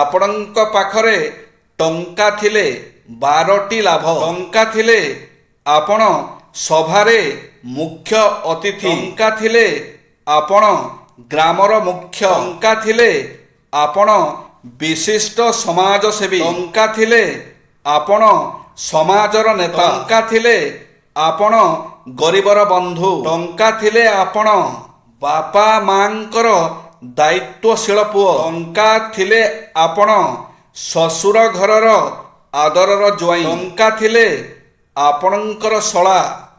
ଆପଣଙ୍କ ପାଖରେ ଟଙ୍କା ଥିଲେ 12ଟି ଲାଭ। ଟଙ୍କା ଥିଲେ ଆପଣ ସଭାରେ ମୁଖ୍ୟ ଅତିଥି। ଟଙ୍କା ଥିଲେ ଆପଣ ଗ୍ରାମର ମୁଖ୍ୟ। ଟଙ୍କା ଥିଲେ ଆପଣ ବିଶିଷ୍ଟ ସମାଜସେବୀ। ଟଙ୍କା ଥିଲେ ଆପଣ ସମାଜର ନେତା। ଟଙ୍କା ଥିଲେ ଆପଣ ଗରିବର ବନ୍ଧୁ। ଟଙ୍କା ଥିଲେ ଆପଣ ବାପା ମାଙ୍କର ଦାୟିତ୍ୱଶୀଳ ପୁଅ। ଟଙ୍କା ଥିଲେ ଆପଣ ଶ୍ୱଶୁର ଘରର ଆଦରର ଜ୍ୱାଇଁ। ଟଙ୍କା ଥିଲେ ଆପଣଙ୍କର ଶଳା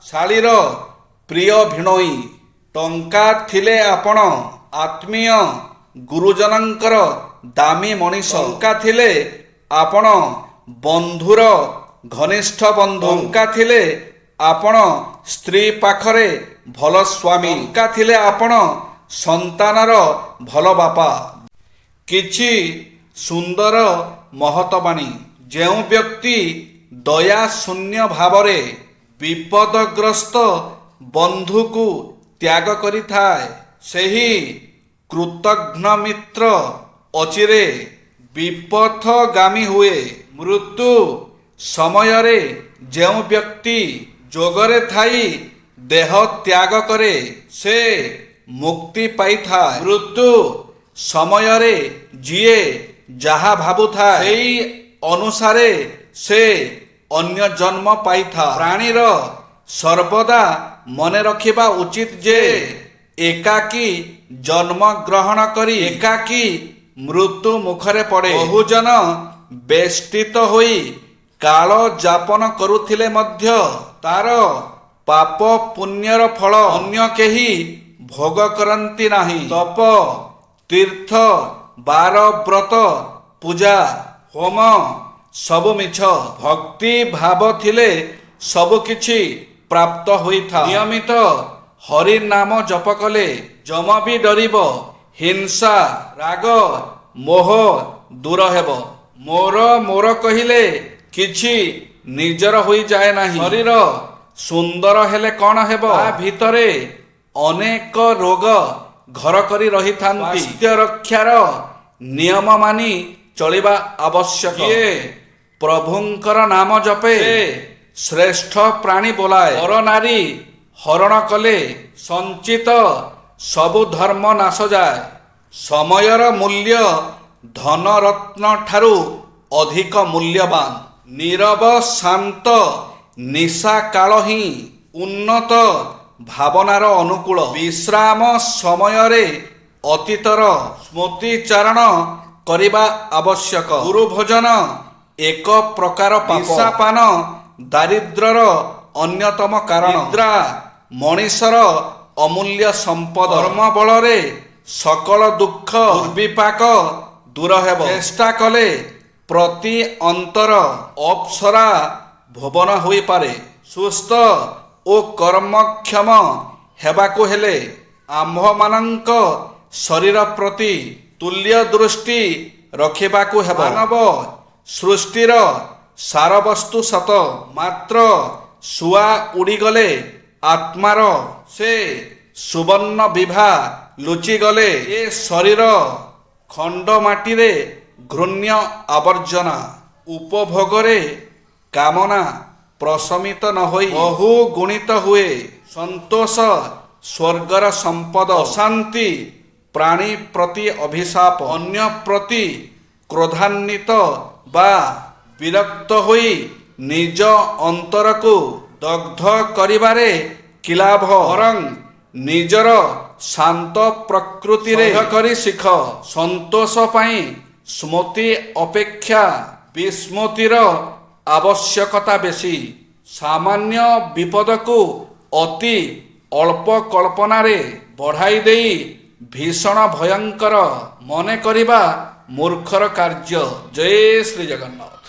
ଶାଳୀର ପ୍ରିୟ ଭିଣୋଇ। ଟଙ୍କା ଥିଲେ ଆପଣ ଆତ୍ମୀୟ ଗୁରୁଜନଙ୍କର ଦାମୀ ମଣିଷ। ଟଙ୍କା ଥିଲେ ଆପଣ ବନ୍ଧୁର ଘନିଷ୍ଠ ବନ୍ଧୁ। ଟଙ୍କା ଥିଲେ ଆପଣ ସ୍ତ୍ରୀ ପାଖରେ ଭଲ ସ୍ୱାମୀ। ଟଙ୍କା ଥିଲେ ଆପଣ ସନ୍ତାନର ଭଲ ବାପା। କିଛି ସୁନ୍ଦର ମହତବାଣୀ। ଯେଉଁ ବ୍ୟକ୍ତି ଦୟାଶୂନ୍ୟ ଭାବରେ ବିପଦଗ୍ରସ୍ତ ବନ୍ଧୁକୁ ତ୍ୟାଗ କରିଥାଏ, ସେହି କୃତଘ୍ନ ମିତ୍ର ଅଚିରେ ବିପଥଗାମୀ ହୁଏ। ମୃତ୍ୟୁ ସମୟରେ ଯେଉଁ ବ୍ୟକ୍ତି ଯୋଗରେ ଥାଇ ଦେହ ତ୍ୟାଗ କରେ, ସେ ମୁକ୍ତି ପାଇଥାଏ। ମୃତ୍ୟୁ ସମୟରେ ଯିଏ ଯାହା ଭାବୁଥାଏ, ସେହି ଅନୁସାରେ ସେ ଅନ୍ୟ ଜନ୍ମ ପାଇଥାଏ। ପ୍ରାଣୀର ସର୍ବଦା ମନେ ରଖିବା ଉଚିତ ଯେ ଏକାକୀ ଜନ୍ମ ଗ୍ରହଣ କରି ଏକାକୀ ମୃତ୍ୟୁ ମୁଖରେ ପଡ଼େ। ବହୁଜନ ବେଷ୍ଟିତ ହୋଇ କାଳ ଯାପନ କରୁଥିଲେ ମଧ୍ୟ ତାର ପାପ ପୁଣ୍ୟର ଫଳ ଅନ୍ୟ କେହି ଭୋଗ କରନ୍ତି ନାହିଁ। ତପ, ତୀର୍ଥ, ବାର, ବ୍ରତ, ପୂଜା, ହୋମ ସବୁ ମିଛ। ଭକ୍ତି ଭାବ ଥିଲେ ସବୁ କିଛି ପ୍ରାପ୍ତ ହୋଇଥାଏ। ନିୟମିତ ହରି ନାମ ଜପ କଲେ ଯମ ବି ଡରିବ। ହିଂସା, ରାଗ, ମୋହ ଦୂର ହେବ। ମୋର ମୋର କହିଲେ କିଛି ନିଜର ହୋଇଯାଏ ନାହିଁ। ଶରୀର ସୁନ୍ଦର ହେଲେ କ'ଣ ହେବ? ତା ଭିତରେ ଅନେକ ରୋଗ ଘର କରି ରହିଥାନ୍ତି। ସ୍ୱାସ୍ଥ୍ୟ ରକ୍ଷାର ନିୟମ ମାନି ଚଳିବା ଆବଶ୍ୟକ। ଯିଏ ପ୍ରଭୁଙ୍କର ନାମ ଜପେ ସେ ଶ୍ରେଷ୍ଠ ପ୍ରାଣୀ ବୋଲାଏ। ପର ନାରୀ ହରଣ କଲେ ସଞ୍ଚିତ ସବୁ ଧର୍ମ ନାଶ ଯାଏ। ସମୟର ମୂଲ୍ୟ ଧନରତ୍ନ ଠାରୁ ଅଧିକ ମୂଲ୍ୟବାନ। ନୀରବ ଶାନ୍ତ ନିଶା କାଳ ହିଁ ଉନ୍ନତ ଭାବନାର ଅନୁକୂଳ। ବିଶ୍ରାମ ସମୟରେ ଅତୀତର ସ୍ମୃତିଚାରଣ କରିବା ଆବଶ୍ୟକ। ଗୁରୁ ଭୋଜନ ଏକ ପ୍ରକାର ପାପ। ନିଶାପାନ ଦାରିଦ୍ର୍ୟର ଅନ୍ୟତମ କାରଣ। ନିଦ୍ରା ମଣିଷର ଅମୂଲ୍ୟ ସମ୍ପଦ। କର୍ମ ବଳରେ ସକଳ ଦୁଃଖ ଦୁର୍ବିପାକ ଦୂର ହେବ। ଚେଷ୍ଟା କଲେ ପ୍ରତି ଅନ୍ତର ଅପ୍ସରା ଭୁବନ ହୋଇପାରେ। ସୁସ୍ଥ ଓ କର୍ମକ୍ଷମ ହେବାକୁ ହେଲେ ଆମ୍ଭମାନଙ୍କ ଶରୀର ପ୍ରତି ତୁଲ୍ୟ ଦୃଷ୍ଟି ରଖିବାକୁ ହେବ। ମାନବ ସୃଷ୍ଟିର ସାରବସ୍ତୁ ସତ, ମାତ୍ର ଶୁଆ ଉଡ଼ିଗଲେ ଆତ୍ମାର ସେ ସୁବର୍ଣ୍ଣ ବିଭା ଲୁଚିଗଲେ ଏ ଶରୀର ଖଣ୍ଡ ମାଟିରେ ଘୃଣ୍ୟ ଆବର୍ଜନା। ଉପଭୋଗରେ କାମନା ପ୍ରଶମିତ ନ ହୋଇ ବହୁ ଗୁଣିତ ହୁଏ। ସନ୍ତୋଷ ସ୍ୱର୍ଗର ସମ୍ପଦ। ଅଶାନ୍ତି ପ୍ରାଣୀ ପ୍ରତି ଅଭିଶାପ। ଅନ୍ୟ ପ୍ରତି କ୍ରୋଧାନ୍ୱିତ ବା ବିରକ୍ତ ହୋଇ ନିଜ ଅନ୍ତରକୁ ଦଗ୍ଧ କରିବାରେ କି ଲାଭ? ବରଂ ନିଜର ଶାନ୍ତ ପ୍ରକୃତିରେ କରି ଶିଖ। ସନ୍ତୋଷ ପାଇଁ ସ୍ମୃତି ଅପେକ୍ଷା ବିସ୍ମୃତିର ଆବଶ୍ୟକତା ବେଶୀ। ସାମାନ୍ୟ ବିପଦକୁ ଅତି ଅଳ୍ପ କଳ୍ପନାରେ ବଢ଼ାଇ ଦେଇ ଭୀଷଣ ଭୟଙ୍କର ମନେ କରିବା ମୂର୍ଖର କାର୍ଯ୍ୟ। ଜୟ ଶ୍ରୀ ଜଗନ୍ନାଥ।